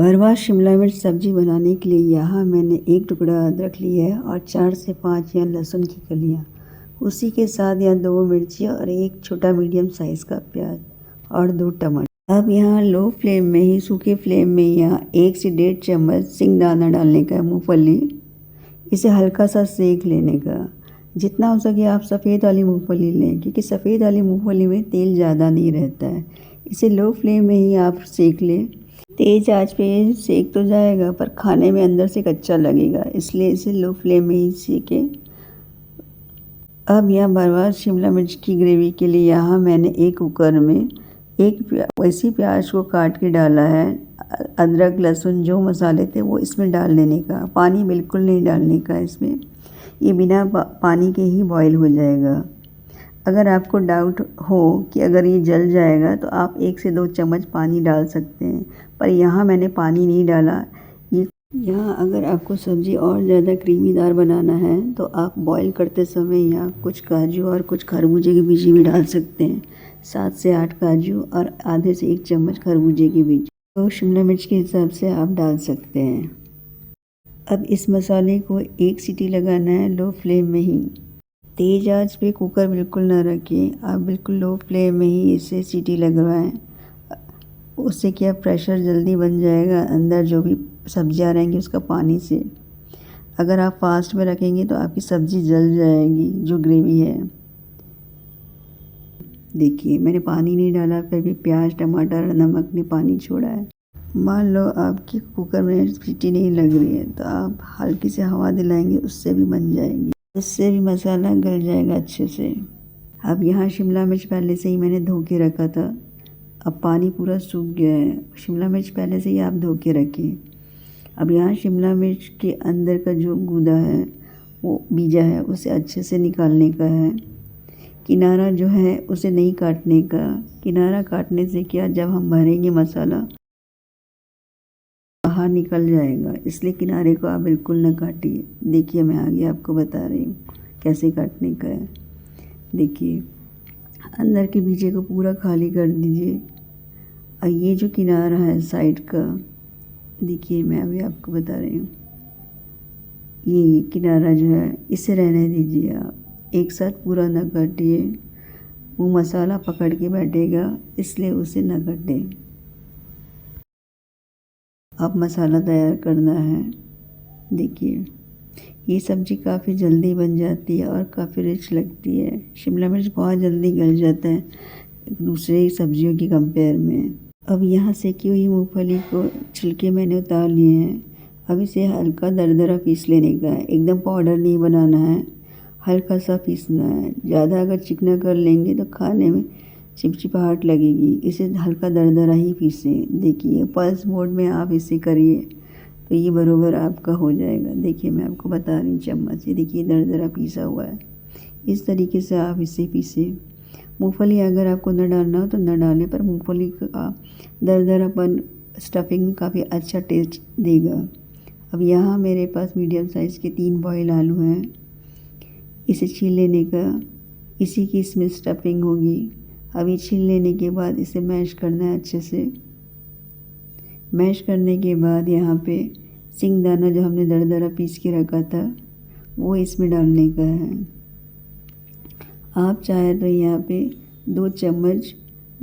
भरवा शिमला मिर्च सब्ज़ी बनाने के लिए यहाँ मैंने एक टुकड़ा अदरक लिया है और 4 से 5 या लहसुन की कलियाँ, उसी के साथ या 2 मिर्ची और एक छोटा मीडियम साइज़ का प्याज और 2 टमाटर। अब यहाँ लो फ्लेम में ही सूखे फ्लेम में यहाँ 1 से 1.5 चम्मच सिंगदाना डालने का, मूँगफली, इसे हल्का सा सेक लेने का। जितना हो सके आप सफ़ेद वाली मूँगफली लें, क्योंकि सफ़ेद वाली मूँगफली में तेल ज़्यादा नहीं रहता है। इसे लो फ्लेम में ही आप सेक लें। तेज़ आंच पे सेक तो जाएगा पर खाने में अंदर से कच्चा लगेगा, इसलिए इसे लो फ्लेम में ही सेकें। अब यहाँ भरवा शिमला मिर्च की ग्रेवी के लिए यहाँ मैंने एक कुकर में वैसी प्याज को काट के डाला है। अदरक लहसुन जो मसाले थे वो इसमें डाल लेने का, पानी बिल्कुल नहीं डालने का इसमें, ये बिना पानी के ही बॉईल हो जाएगा। अगर आपको डाउट हो कि अगर ये जल जाएगा तो आप 1 से 2 चम्मच पानी डाल सकते हैं, पर यहाँ मैंने पानी नहीं डाला। यहाँ अगर आपको सब्ज़ी और ज़्यादा क्रीमीदार बनाना है तो आप बॉईल करते समय यहाँ कुछ काजू और कुछ खरबूजे के बीज भी डाल सकते हैं। 7 से 8 काजू और आधे से 1 चम्मच खरबूजे के बीज, तो शिमला मिर्च के हिसाब से आप डाल सकते हैं। अब इस मसाले को 1 सीटी लगाना है लो फ्लेम में ही। तेज़ आंच पे कुकर बिल्कुल ना रखें, आप बिल्कुल लो फ्लेम में ही इसे सीटी लगवाएं। उससे क्या प्रेशर जल्दी बन जाएगा अंदर जो भी सब्जियां रहेंगी उसका पानी से। अगर आप फास्ट में रखेंगे तो आपकी सब्ज़ी जल जाएगी जो ग्रेवी है। देखिए मैंने पानी नहीं डाला, फिर भी प्याज टमाटर नमक ने पानी छोड़ा है। मान लो आपकी कुकर में सीटी नहीं लग रही है तो आप हल्की से हवा दिलाएंगे, उससे भी बन जाएगी, उससे भी मसाला गल जाएगा अच्छे से। अब यहाँ शिमला मिर्च पहले से ही मैंने धो के रखा था, अब पानी पूरा सूख गया है। शिमला मिर्च पहले से ही आप धो के रखें। अब यहाँ शिमला मिर्च के अंदर का जो गूदा है, वो बीजा है, उसे अच्छे से निकालने का है। किनारा जो है उसे नहीं काटने का, किनारा काटने से क्या, जब हम भरेंगे मसाला बाहर निकल जाएगा, इसलिए किनारे को आप बिल्कुल ना काटिए। देखिए मैं आगे आपको बता रही हूँ कैसे काटने का है। देखिए अंदर के बीजे को पूरा खाली कर दीजिए और ये जो किनारा है साइड का, देखिए मैं अभी आपको बता रही हूँ, ये किनारा जो है इसे रहने दीजिए आप, एक साथ पूरा ना काटिए, वो मसाला पकड़ के बैठेगा, इसलिए उसे ना काटें। अब मसाला तैयार करना है। देखिए ये सब्ज़ी काफ़ी जल्दी बन जाती है और काफ़ी रिच लगती है। शिमला मिर्च बहुत जल्दी गल जाता है दूसरे सब्जियों की कंपेयर में। अब यहाँ सेकी हुई मूंगफली को छिलके मैंने उतार लिए हैं। अब इसे हल्का दरदरा पीस लेने का है, एकदम पाउडर नहीं बनाना है, हल्का सा पीसना है। ज़्यादा अगर चिकना कर लेंगे तो खाने में चिपचिपाहट लगेगी, इसे हल्का दरदरा ही पीसें। देखिए पल्स मोड में आप इसे करिए तो ये बरोबर आपका हो जाएगा। देखिए मैं आपको बता रही हूँ चम्मच से, देखिए दरदरा पीसा हुआ है। इस तरीके से आप इसे पीसें। मूंगफली अगर आपको न डालना हो तो न डालें, पर मूंगफली का दरदरापन स्टफिंग में काफ़ी अच्छा टेस्ट देगा। अब यहाँ मेरे पास मीडियम साइज़ के 3 बॉयल आलू हैं, इसे छील लेने का, इसी की इसमें स्टफिंग होगी। अब ये छील लेने के बाद इसे मैश करना है अच्छे से। मैश करने के बाद यहाँ पे सिंगदाना जो हमने दरदरा पीस के रखा था वो इसमें डालने का है। आप चाहे तो यहाँ पे 2 चम्मच,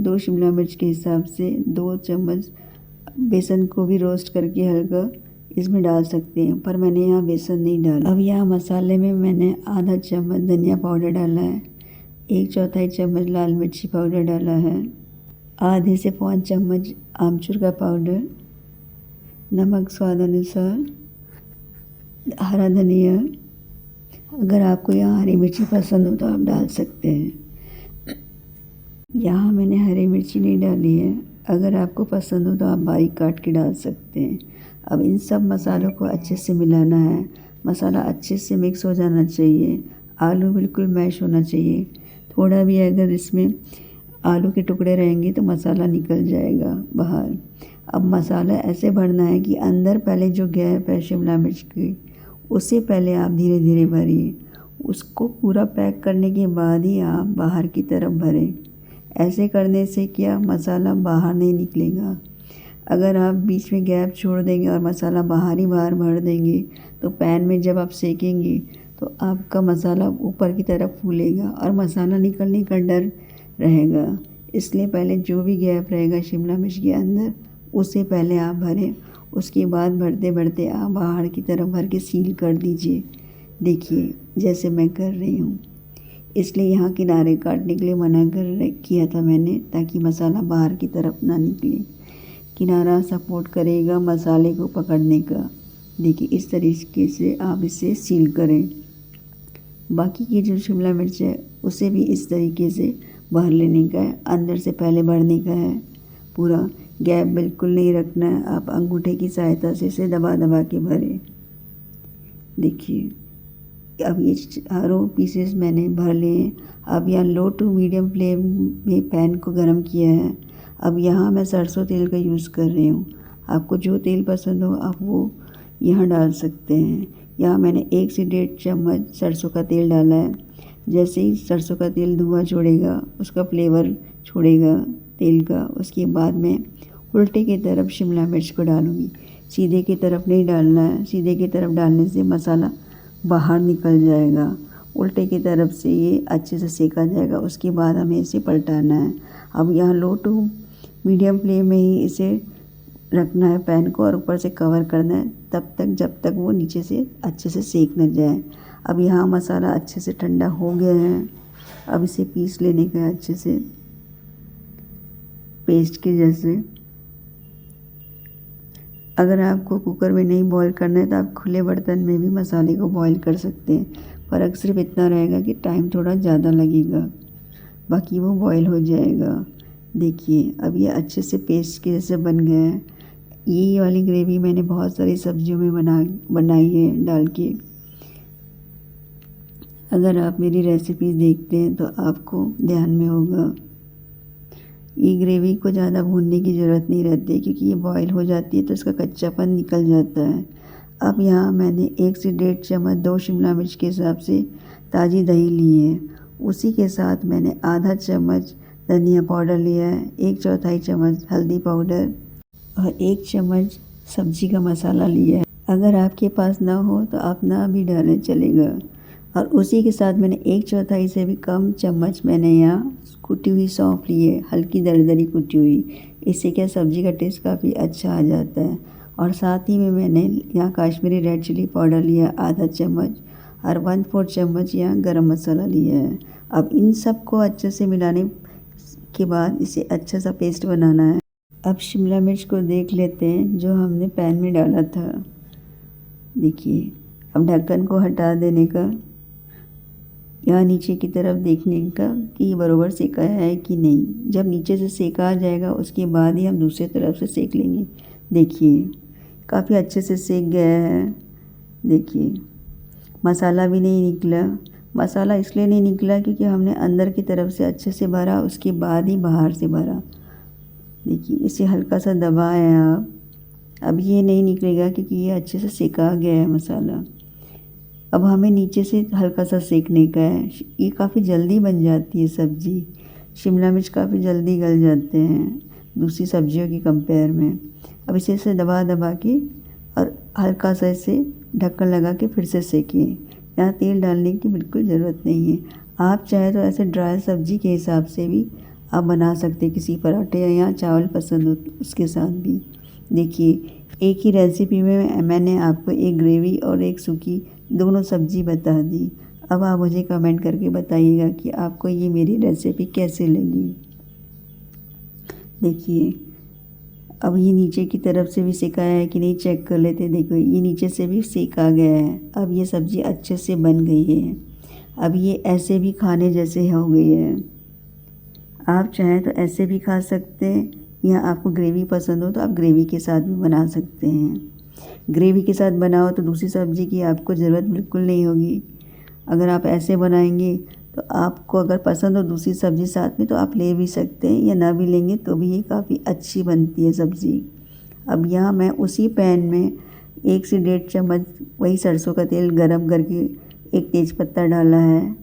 2 शिमला मिर्च के हिसाब से 2 चम्मच बेसन को भी रोस्ट करके हल्का इसमें डाल सकते हैं, पर मैंने यहाँ बेसन नहीं डाला। अब यहाँ मसाले में मैंने आधा चम्मच धनिया पाउडर डाला है, 1/4 चम्मच लाल मिर्ची पाउडर डाला है, आधे से 5 चम्मच आमचूर का पाउडर, नमक स्वाद अनुसार, हरा धनिया, अगर आपको यहाँ हरी मिर्ची पसंद हो तो आप डाल सकते हैं। यहाँ मैंने हरी मिर्ची नहीं डाली है, अगर आपको पसंद हो तो आप बारीक काट के डाल सकते हैं। अब इन सब मसालों को अच्छे से मिलाना है, मसाला अच्छे से मिक्स हो जाना चाहिए, आलू बिल्कुल मैश होना चाहिए। थोड़ा भी अगर इसमें आलू के टुकड़े रहेंगे तो मसाला निकल जाएगा बाहर। अब मसाला ऐसे भरना है कि अंदर पहले जो गैप है शिमला मिर्च की, उसे पहले आप धीरे धीरे भरिए, उसको पूरा पैक करने के बाद ही आप बाहर की तरफ भरें। ऐसे करने से क्या, मसाला बाहर नहीं निकलेगा। अगर आप बीच में गैप छोड़ देंगे और मसाला बाहर ही बाहर भर देंगे तो पैन में जब आप सेकेंगे तो आपका मसाला ऊपर की तरफ फूलेगा और मसाला निकलने का डर रहेगा। इसलिए पहले जो भी गैप रहेगा शिमला मिर्च के अंदर उसे पहले आप भरें, उसके बाद भरते भरते आप बाहर की तरफ भर के सील कर दीजिए। देखिए जैसे मैं कर रही हूँ। इसलिए यहाँ किनारे काटने के लिए मना किया था मैंने, ताकि मसाला बाहर की तरफ ना निकले। किनारा सपोर्ट करेगा मसाले को पकड़ने का। देखिए इस तरीके से आप इसे सील करें। बाकी की जो शिमला मिर्च है उसे भी इस तरीके से भर लेने का है, अंदर से पहले भरने का है। पूरा गैप बिल्कुल नहीं रखना है, आप अंगूठे की सहायता से इसे दबा दबा के भरें। देखिए अब ये चारों पीसेस मैंने भर लिए। अब यहाँ लो टू मीडियम फ्लेम में पैन को गर्म किया है। अब यहाँ मैं सरसों तेल का यूज़ कर रही हूँ। आपको जो तेल पसंद हो आप वो यहाँ डाल सकते हैं। यहाँ मैंने 1 से 1.5 चम्मच सरसों का तेल डाला है। जैसे ही सरसों का तेल धुआं छोड़ेगा, उसका फ्लेवर छोड़ेगा तेल का, उसके बाद मैं उल्टे की तरफ शिमला मिर्च को डालूँगी। सीधे की तरफ नहीं डालना है, सीधे की तरफ डालने से मसाला बाहर निकल जाएगा। उल्टे की तरफ से ये अच्छे से सेका जाएगा, उसके बाद हमें इसे पलटाना है। अब यहाँ लो टू मीडियम फ्लेम में ही इसे रखना है पैन को और ऊपर से कवर करना है तब तक जब तक वो नीचे से अच्छे से सेक न जाए। अब यहाँ मसाला अच्छे से ठंडा हो गया है। अब इसे पीस लेने का है अच्छे से पेस्ट के जैसे। अगर आपको कुकर में नहीं बॉईल करना है तो आप खुले बर्तन में भी मसाले को बॉईल कर सकते हैं। फ़र्क सिर्फ इतना रहेगा कि टाइम थोड़ा ज़्यादा लगेगा, बाकी वो बॉईल हो जाएगा। देखिए अब ये अच्छे से पेस्ट के जैसे बन गया है। ये वाली ग्रेवी मैंने बहुत सारी सब्जियों में बनाई है डाल के। अगर आप मेरी रेसिपी देखते हैं तो आपको ध्यान में होगा। ये ग्रेवी को ज़्यादा भूनने की ज़रूरत नहीं रहती है, क्योंकि ये बॉईल हो जाती है तो इसका कच्चापन निकल जाता है। अब यहाँ मैंने 1 से 1.5 चम्मच 2 शिमला मिर्च के हिसाब से ताज़ी दही ली है। उसी के साथ मैंने आधा चम्मच धनिया पाउडर लिया है, 1/4 चम्मच हल्दी पाउडर और 1 चम्मच सब्जी का मसाला लिया है। अगर आपके पास ना हो तो आप ना भी डालें चलेगा। और उसी के साथ मैंने 1/4 से भी कम चम्मच मैंने यहाँ कुटी हुई सौंफ ली है, हल्की दरदरी कुटी हुई। इससे क्या सब्ज़ी का टेस्ट काफ़ी अच्छा आ जाता है। और साथ ही में मैंने यहाँ काश्मीरी रेड चिली पाउडर लिया आधा चम्मच और 1/4 चम्मच यहाँ गरम मसाला लिया है। अब इन सब को अच्छे से मिलाने के बाद इसे अच्छा सा पेस्ट बनाना है। अब शिमला मिर्च को देख लेते हैं जो हमने पैन में डाला था। देखिए अब ढक्कन को हटा देने का, यहाँ नीचे की तरफ देखने का कि ये बराबर सेका है कि नहीं। जब नीचे से सेका आ जाएगा उसके बाद ही हम दूसरी तरफ से सेक लेंगे। देखिए काफ़ी अच्छे से सेक गया है। देखिए मसाला भी नहीं निकला। मसाला इसलिए नहीं निकला क्योंकि हमने अंदर की तरफ से अच्छे से भरा, उसके बाद ही बाहर से भरा। देखिए इसे हल्का सा दबाएं आप। अब ये नहीं निकलेगा क्योंकि ये अच्छे से सेका गया है मसाला। अब हमें नीचे से हल्का सा सेकने का है। ये काफ़ी जल्दी बन जाती है सब्ज़ी। शिमला मिर्च काफ़ी जल्दी गल जाते हैं दूसरी सब्जियों की कंपेयर में। अब इसे दबा दबा के और हल्का सा इसे ढक्कन लगा के फिर से सेकिए। यहाँ तेल डालने की बिल्कुल ज़रूरत नहीं है। आप चाहे तो ऐसे ड्राई सब्ज़ी के हिसाब से भी आप बना सकते हैं, किसी पराठे या यहाँ चावल पसंद हो उसके साथ भी। देखिए एक ही रेसिपी में मैंने आपको एक ग्रेवी और एक सूखी दोनों सब्ज़ी बता दी। अब आप मुझे कमेंट करके बताइएगा कि आपको ये मेरी रेसिपी कैसे लगी। देखिए अब ये नीचे की तरफ से भी सेकाया है कि नहीं चेक कर लेते। देखो ये नीचे से भी सेका गया है। अब ये सब्ज़ी अच्छे से बन गई है। अब ये ऐसे भी खाने जैसे हो गई है। आप चाहें तो ऐसे भी खा सकते हैं, या आपको ग्रेवी पसंद हो तो आप ग्रेवी के साथ भी बना सकते हैं। ग्रेवी के साथ बनाओ तो दूसरी सब्ज़ी की आपको ज़रूरत बिल्कुल नहीं होगी। अगर आप ऐसे बनाएंगे तो आपको अगर पसंद हो दूसरी सब्ज़ी साथ में तो आप ले भी सकते हैं, या ना भी लेंगे तो भी ये काफ़ी अच्छी बनती है सब्ज़ी। अब यहाँ मैं उसी पैन में 1 से 1.5 चम्मच वही सरसों का तेल गरम करके एक तेज़पत्ता डाला है,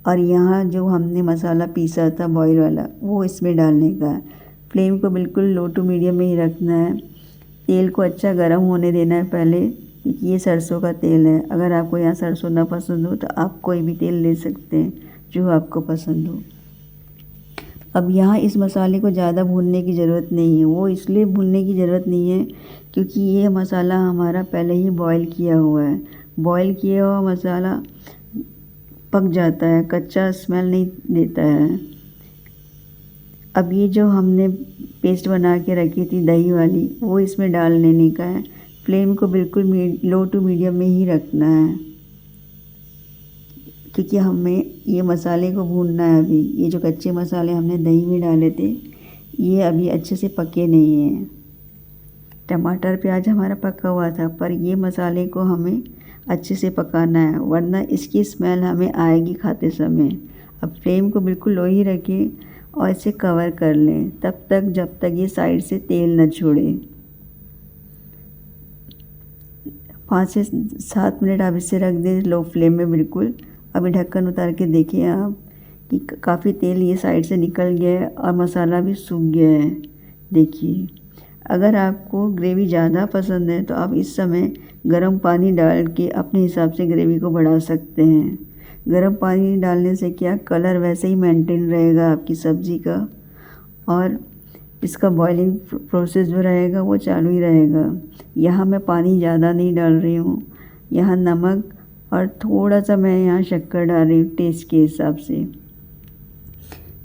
और यहाँ जो हमने मसाला पीसा था बॉयल वाला वो इसमें डालने का है। फ्लेम को बिल्कुल लो टू मीडियम में ही रखना है। तेल को अच्छा गर्म होने देना है पहले, क्योंकि ये सरसों का तेल है। अगर आपको यहाँ सरसों ना पसंद हो तो आप कोई भी तेल ले सकते हैं जो आपको पसंद हो। अब यहाँ इस मसाले को ज़्यादा भूनने की ज़रूरत नहीं है। वो इसलिए भूनने की ज़रूरत नहीं है क्योंकि ये मसाला हमारा पहले ही बॉईल किया हुआ है। बॉईल किया हुआ मसाला पक जाता है, कच्चा स्मेल नहीं देता है। अब ये जो हमने पेस्ट बना के रखी थी दही वाली, वो इसमें डाल लेने का है। फ्लेम को बिल्कुल लो टू मीडियम में ही रखना है, क्योंकि हमें ये मसाले को भूनना है। अभी ये जो कच्चे मसाले हमने दही में डाले थे, ये अभी अच्छे से पके नहीं हैं। टमाटर प्याज हमारा पका हुआ था, पर ये मसाले को हमें अच्छे से पकाना है, वरना इसकी स्मेल हमें आएगी खाते समय। अब फ्लेम को बिल्कुल लो ही रखें और इसे कवर कर लें तब तक जब तक ये साइड से तेल न छोड़े। 5 से 7 मिनट आप इसे रख दें लो फ्लेम में बिल्कुल। अभी ढक्कन उतार के देखिए आप कि काफ़ी तेल ये साइड से निकल गया है और मसाला भी सूख गया है। देखिए, अगर आपको ग्रेवी ज़्यादा पसंद है तो आप इस समय गर्म पानी डाल के अपने हिसाब से ग्रेवी को बढ़ा सकते हैं। गर्म पानी डालने से क्या, कलर वैसे ही मेंटेन रहेगा आपकी सब्ज़ी का, और इसका बॉइलिंग प्रोसेस जो रहेगा वो चालू ही रहेगा। यहाँ मैं पानी ज़्यादा नहीं डाल रही हूँ। यहाँ नमक और थोड़ा सा मैं यहाँ शक्कर डाल रही हूँ टेस्ट के हिसाब से।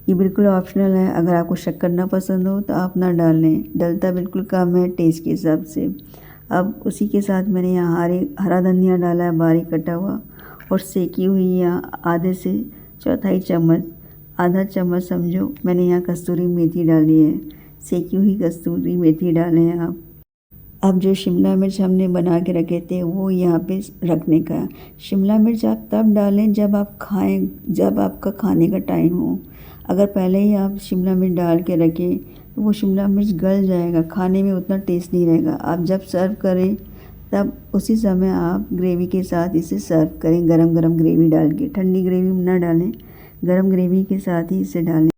ये बिल्कुल ऑप्शनल है, अगर आपको शक्कर ना पसंद हो तो आप ना डालें, डलता बिल्कुल कम है टेस्ट के हिसाब से। अब उसी के साथ मैंने यहाँ हरा धनिया डाला है बारीक कटा हुआ, और सेकी हुई यहाँ आधे से चौथाई चम्मच, आधा चम्मच समझो, मैंने यहाँ कस्तूरी मेथी डाली है। सेकी हुई कस्तूरी मेथी डालें आप। अब जो शिमला मिर्च हमने बना के रखे थे वो यहाँ पे रखने का है। शिमला मिर्च आप तब डालें जब आप खाएं, जब आपका खाने का टाइम हो। अगर पहले ही आप शिमला मिर्च डाल के रखें तो वो शिमला मिर्च गल जाएगा, खाने में उतना टेस्ट नहीं रहेगा। आप जब सर्व करें तब उसी समय आप ग्रेवी के साथ इसे सर्व करें, गरम गरम ग्रेवी डाल के। ठंडी ग्रेवी ना डालें, गरम ग्रेवी के साथ ही इसे डालें।